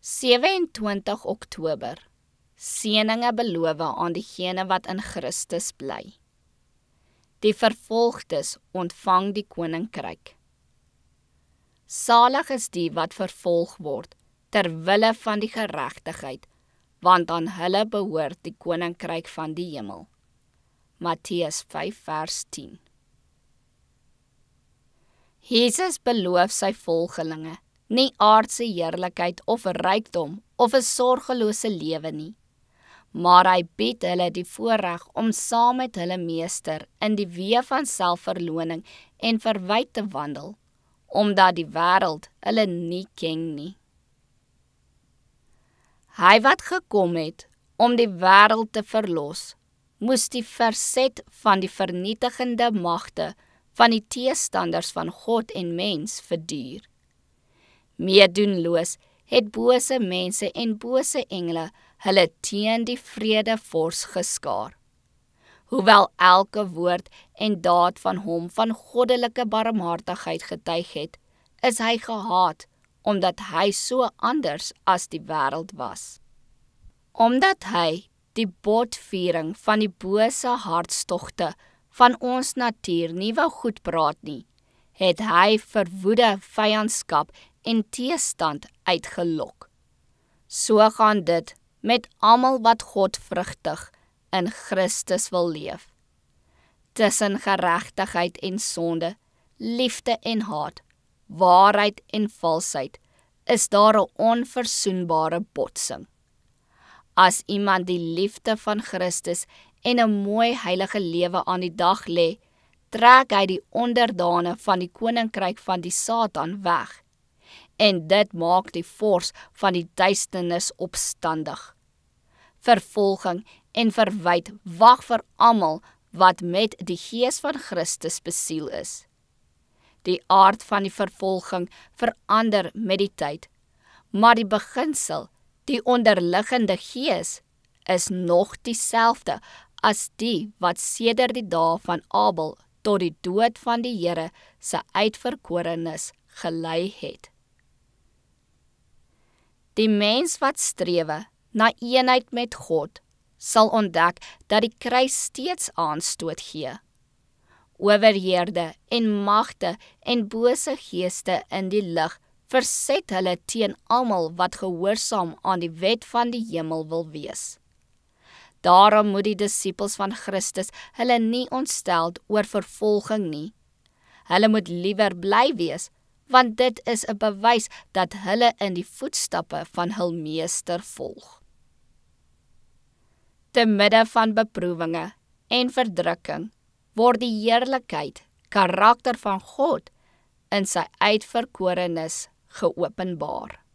27 Oktober. Seëninge beloof aan diegene wat in Christus bly. Die vervolgdes ontvang die koninkryk. Salig is die wat vervolg word, ter wille van die geregtigheid, want aan hulle behoort die koninkryk van die hemel. Matteus 5 vers 10. Jesus beloof sy volgelinge nie aardse heerlikheid of rykdom of 'n sorgelose lewe nie, maar hy bied hulle die voorreg om saam met hulle meester in die weë van selfverloning en verwyte te wandel, omdat die wêreld hulle nie ken nie. Hy wat gekom het om die wêreld te verlos, moes die verset van die vernietigende magte van die teestanders van God en mens verduur. Meedoenloos het bose mense en bose engele hulle teen die vredevors geskaar. Hoewel elke woord en daad van hom van goddelike barmhartigheid getuig het, is hy gehaat, omdat hy so anders as die wêreld was. Omdat hy die botviering van die bose hartstogte van ons natuur nie wou goed praat nie, het hy verwoede vyandskap en teestand uitgelok. So gaan dit met almal wat godvrugtig in Christus wil leef. Tussen geregtigheid en sonde, liefde en haat, waarheid en valsheid, is daar 'n onverzoenbare botsing. As iemand die liefde van Christus en 'n mooi heilige lewe aan die dag lê, trek hy die onderdane van die koninkryk van die Satan weg. En dit maak die vors van die duisternis opstandig. Vervolging en verwyt wag vir almal wat met die gees van Christus besiel is. Die aard van die vervolging verander met die tyd, maar die beginsel, die onderliggende gees, is nog dieselfde as die wat sedert die dae van Abel tot die dood van die Here se uitverkorenes gelei het. Die mens wat strewe na eenheid met God, sal ontdek dat die kruis steeds aanstoot gee. Owerhede en magte en bose geeste in die lig verset hulle teen almal wat gehoorsaam aan die wet van die hemel wil wees. Daarom moet die disippels van Christus hulle nie ontstel oor vervolging nie. Hulle moet liewer bly wees, want dit is 'n bewys dat hulle in die voetstappe van hul meester volg. Te midde van beproewinge en verdrukking word die heerlikheid, karakter van God in sy uitverkorenes geopenbaar.